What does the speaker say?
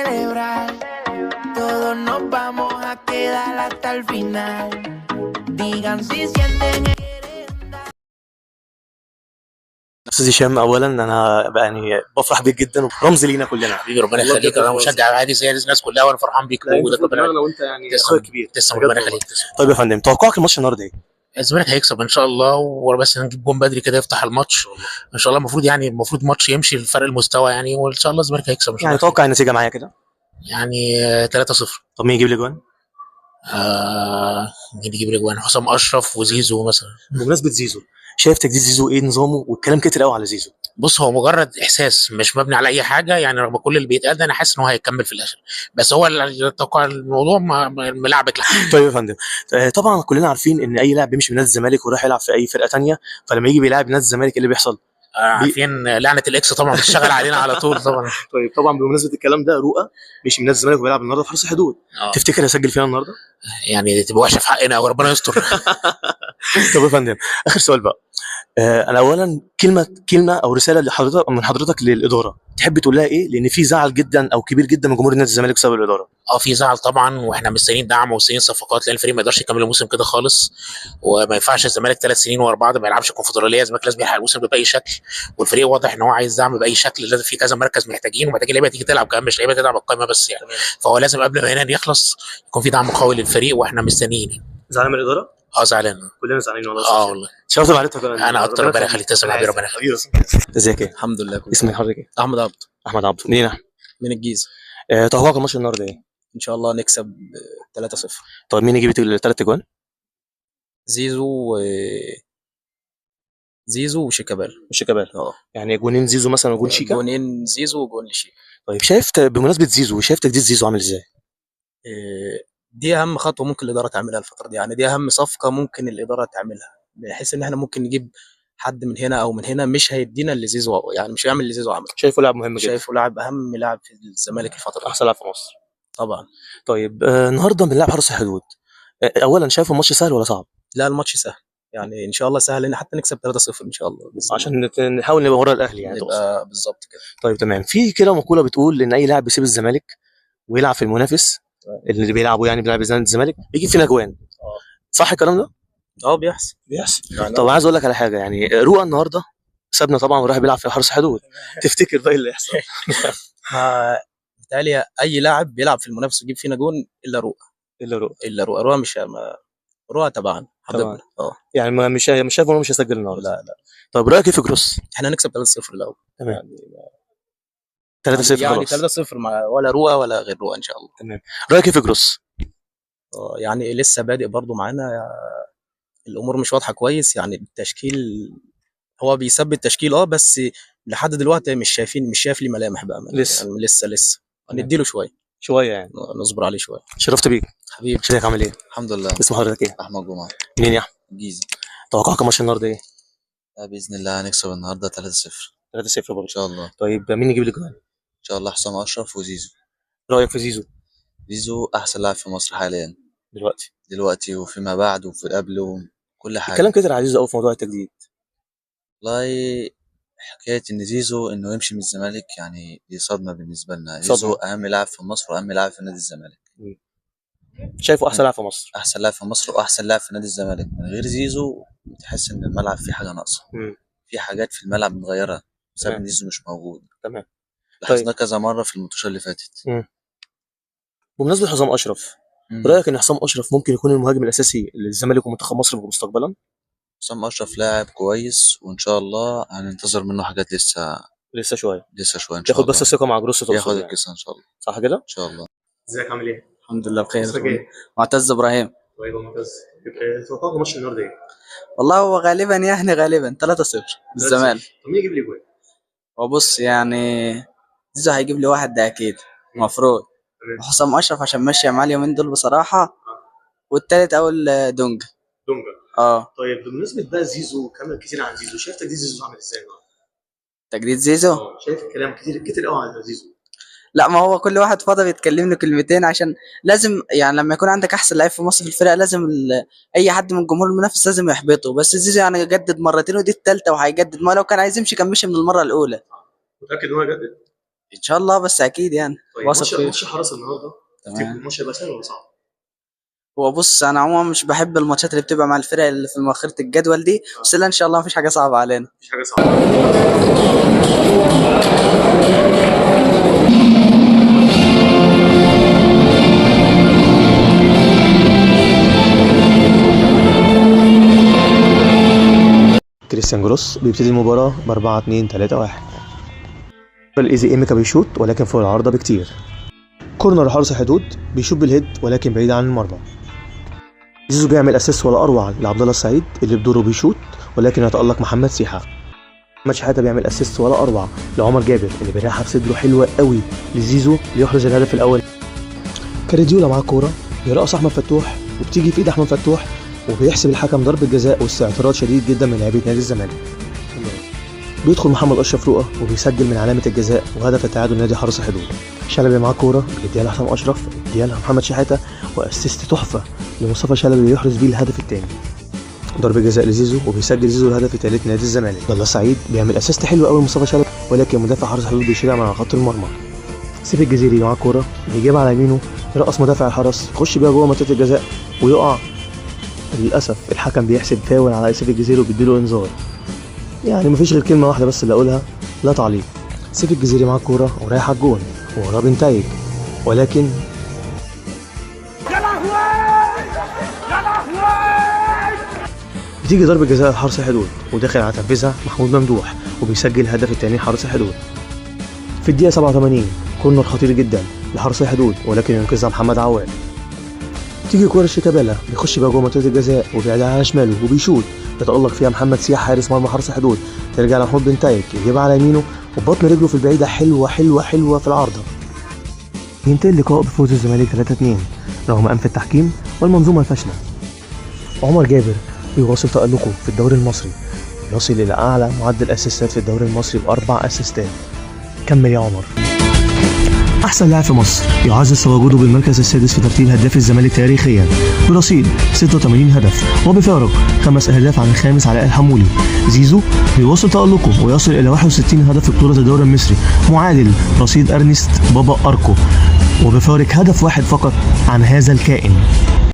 celebrar. Todos nos vamos a quedar hasta el final. Digan si sienten. استاذ هشام، اولا انا يعني بفرح بيك جدا ورمز لينا كلنا. حبيبي ربنا يخليك، انا مشجع عادي زي الناس كلها وانا فرحان بيك ووجودك. انا وانت يعني اخويا كبير. تسلم ربنا يخليك. طيب يا فندم، توقعك الماتش النهارده ايه؟ الزمالك هيكسب ان شاء الله، وبس نجيب جون بدري كده يفتح الماتش ان شاء الله. المفروض ماتش يمشي لفرق المستوى يعني، وان شاء الله الزمالك هيكسب ان شاء الله. يعني توقع النتيجه معايا كده يعني 3-0. طب مين يجيب لي جوان؟ مين يجيب لي جوان؟ حسام اشرف وزيزو مثلا. بمناسبه زيزو، شايف تجديد زيزو ايه نظامه؟ والكلام كتير قوي على زيزو. بص، هو مجرد احساس مش مبني على اي حاجه يعني، رغم كل اللي بيتقال ده انا حاسس ان هو هيكمل في الاخر، بس هو توقع الموضوع ملعبك. طيب يا فندم، طبعا كلنا عارفين ان اي لاعب بيمشي من نادي الزمالك ويروح يلعب في اي فرقه تانية، فلما يجي بيلعب نادي الزمالك ايه اللي بيحصل؟ عارفين لعنه الاكس طبعا بتشتغل علينا على طول طبعا. طيب طبعا بمناسبه الكلام ده، رؤى مشي من نادي الزمالك وبيلعب النهارده في حرس الحدود. تفتكر هيسجل فينا النهارده؟ يعني تبقى وحشه في حقنا وربنا يستر. طب يا فندم، اخر سؤال بقى. انا اولا كلمه او رساله لحضرتك من حضرتك للاداره، تحب تقول لها ايه؟ لان في زعل جدا او كبير جدا من جمهور نادي الزمالك بسبب الاداره. في زعل طبعا، واحنا مستنيين دعم ومستنيين صفقات، لان الفريق ما يقدرش يكمل الموسم كده خالص، وما ينفعش الزمالك 3 سنين ورا بعض ما يلعبش الكونفدراليه. الزمالك لازم يلحق الموسم باي شكل، والفريق واضح ان هو عايز دعم باي شكل. لازم في كذا مركز محتاجين، ومحتاجين لعيبه تيجي تلعب كمان، مش لعيبه تلعب القائمه بس يعني. فهو لازم قبل ما ينهي يخلص يكون في دعم قوي للفريق، واحنا مستنيين. زعلان من الاداره؟ زعلان. كلنا زعلانين والله. والله شرفت معرفتك. انا اكتر. ربنا يخليك. تسلم حبيبي، ربنا يخليك. ازيك؟ ايه الحمد لله. اسمك حضرتك ايه؟ احمد عبد. احمد عبد. منين احمد؟ من الجيزه. توقعك الماتش النهارده ايه؟ ان شاء الله نكسب 3-0. طيب مين يجيب الثلاث اجوان؟ زيزو وشيكابالا. يعني جونين زيزو مثلا وجون شيكا؟ جونين زيزو وجون شيكا. طيب شايف بمناسبه زيزو، شايف تجديد زيزو عامل ازاي؟ دي اهم خطوه ممكن الاداره تعملها الفتره دي، يعني دي اهم صفقه ممكن الاداره تعملها، بحيث ان احنا ممكن نجيب حد من هنا او من هنا مش هيدينا اللي زيزو، يعني مش هيعمل اللي زيزو عمل. شايفه لاعب مهم جدا. شايفه لاعب اهم لاعب في الزمالك الفتره دي. احسن لاعب في مصر طبعا. طيب النهارده بنلعب حرس الحدود. اولا شايف الماتش سهل ولا صعب؟ لا الماتش سهل، يعني ان شاء الله سهل، ان حتى نكسب 3-0 ان شاء الله عشان نحاول نبقى ورا الاهلي يعني. نبقى بالظبط كده. طيب تمام. في كده مقوله بتقول ان اي لاعب بيسيب الزمالك ويلعب في المنافس اللي بيلعبوا، يعني بيلعب الزمالك، بيجيب فينا جوان. صح الكلام ده؟ بيحصل يعني. طب عايز اقول لك على حاجه، يعني رؤى النهارده سابنا طبعا وراح بيلعب في حرس حدود. تفتكر بقى اللي يحصل؟ بالتالي اي لاعب بيلعب في المنافس يجيب فينا جون الا رؤى مش رؤى تبعا حبيبنا. يعني مش شايف انه مش هيسجل النهارده؟ لا. طب رايك في جروس؟ احنا هنكسب 3-0 الاول. تمام. 3-0 يعني 3-0 مع ولا رؤى ولا غير رؤى ان شاء الله. تمام. رايك في جروس؟ يعني لسه بادئ برضو معانا، الامور مش واضحه كويس، يعني التشكيل هو بيثبت تشكيل بس لحد دلوقتي مش شايف لي ملامح بقى لسه يعني لسه هنديله شويه يعني نصبر عليه شويه. شرفت بيك حبيبي. ازيك؟ عامل ايه؟ الحمد لله. اسم حضرتك ايه؟ احمد جمعه. منين يا احمد؟ الجيزه. توقعك الماتش النهارده ايه؟ باذن الله هنكسب النهارده 3-0. 3-0 برضه ان شاء الله. طيب مين يجيب الجوان؟ ان شاء الله حسام اشرف وزيزو. رايك في زيزو؟ زيزو احسن لاعب في مصر حاليا دلوقتي وفيما بعد وفي قبله كل حاجه. الكلام كتير على زيزو قوي في موضوع التجديد. والله حكايه ان زيزو انه يمشي من الزمالك يعني دي صدمه بالنسبه لنا. زيزو اهم لاعب في مصر واهم لاعب في نادي الزمالك. شايفه احسن لاعب في مصر؟ احسن لاعب في مصر واحسن لاعب في نادي الزمالك. من غير زيزو تحس ان الملعب فيه حاجه ناقصه. في حاجات في الملعب متغيره بسبب ان زيزو مش موجود. تمام. لاحظنا كذا مره في الماتشات اللي فاتت. بمناسبه حسام اشرف، رايك ان حسام اشرف ممكن يكون المهاجم الاساسي للزمالك ومنتخب مصر مستقبلا؟ حسام اشرف لاعب كويس، وان شاء الله هننتظر منه حاجات لسه شويه ان شاء الله. ياخد بس الثقه مع جروس ياخد الكيس ان شاء الله. صح كده؟ ان شاء الله. ازيك؟ عامل ايه؟ الحمد لله بخير. معتز ابراهيم. طيب معتز، توقعك الماتش النهارده ايه؟ والله هو غالبا 3-0 بالزمالك. طب مين يجيب لي جول؟ وبص يعني زيزو هيجيب لي واحد ده اكيد المفروض، وحسام اشرف عشان ماشي معاه اليومين دول بصراحه، والتالت اقول دونجا. طيب بمناسبه بقى زيزو، كلام كتير عن زيزو، شايف تجديد زيزو عامل ازاي النهارده؟ تجديد زيزو؟ شايف الكلام كتير قوي عن زيزو. لا ما هو كل واحد فاضي بيتكلم له كلمتين، عشان لازم يعني لما يكون عندك احسن لعيب في مصر في الفرقه لازم اي حد من الجمهور المنافس لازم يحبطه. بس زيزو يعني جدد مرتين ودي الثالثه وهيجدد، ما لو كان عايز يمشي كان مشي من المره الاولى. متاكد ان هو يجدد؟ ان شاء الله، بس اكيد يعني واثق فيه. ماتش حرس النهارده تمام. الماتش هيبقى سهل ولا صعب؟ هو بص، انا عموما مش بحب الماتشات اللي بتبقى مع الفرق اللي في مؤخرة الجدول دي، بس لا ان شاء الله مفيش حاجه صعبه علينا. مفيش حاجه صعبه. كريستيان جروس بيبتدي المباراة ب 4-2-3-1. الايزي ايميكا بيشوط ولكن فوق العارضة بكتير. كورنر حارس الحدود بيشوط بالهيد ولكن بعيد عن المرمى. زيزو بيعمل اسيست ولا اروع لعبد الله السعيد اللي بدوره بيشوط ولكن يتألق محمد سيحة. محمد شحاتة بيعمل اسيست ولا اروع لعمر جابر اللي بيريحها بصدره حلوة قوي لزيزو ليحرز الهدف الاول. كاريديولا معاه الكورة بيرقص احمد فتوح وبتيجي في ايد احمد فتوح وبيحسب الحكم ضربة جزاء واستعتراض شديد جدا من لاعبي نادي الزمالك. بيدخل محمد اشرف رؤى وبيسجل من علامة الجزاء وهدف التعادل نادي حرس الحدود. شلبي معاه كورة بيديها لحسام اشرف، بيديها لمحمد شحاتة واسيست تحفة لمصطفى شلبي اللي يحرز بيه الهدف الثاني. ضربة جزاء لزيزو وبيسجل زيزو الهدف الثالث نادي الزمالك. عبد الله السعيد بيعمل اسيست حلو قوي لمصطفى شلبي ولكن مدافع حرس الحدود بيشيلها من على خط المرمى. سيف الجزيري معاه كورة بيجيبها على يمينه يرقص مدافع الحرس يخش بيها جوه منطقة الجزاء ويقع. للاسف الحكم بيحسب فاول على سيف الجزيري وبيديله انذار. يعني مفيش غير كلمه واحده بس اللي اقولها، لا تعليق. سيف الجزيري معاه الكوره ورايح على الجون ووراه بنتايج ولكن بتيجي ضربه جزاء لحرس الحدود وداخل على تنفيذها محمود ممدوح وبيسجل الهدف الثاني لحرس الحدود. في الدقيقه 87 كورنر خطير جدا لحرس الحدود ولكن ينقذها محمد عواد. تيجي كورة شيكابالا بيخش بقى جوه منطقة الجزاء وبيعدها على شماله وبيشوط يتألق فيها محمد سياح حارس مرمى حرس الحدود، ترجع لمحمود بنتايج يجيبها على يمينه وبطن رجله في البعيدة حلوة حلوة حلوة في العارضة. ينتهي اللقاء بفوز الزمالك 3-2 رغم أنف التحكيم والمنظومة الفاشلة. عمر جابر بيواصل تألقه في الدوري المصري، يصل إلى أعلى معدل أسيستات في الدوري المصري ب4 أسيستات. كمل يا عمر. أحسن لاعب في مصر يعزز تواجده بالمركز السادس في ترتيب هداف الزمالك تاريخيا برصيد 86 هدف وبفارق 5 أهداف عن الخامس علاء الحمولي. زيزو بيواصل تألقه ويصل إلى 61 هدف في بطولة الدوري المصري معادل رصيد أرنست بابا أركو وبفارق هدف واحد فقط عن هذا الكائن.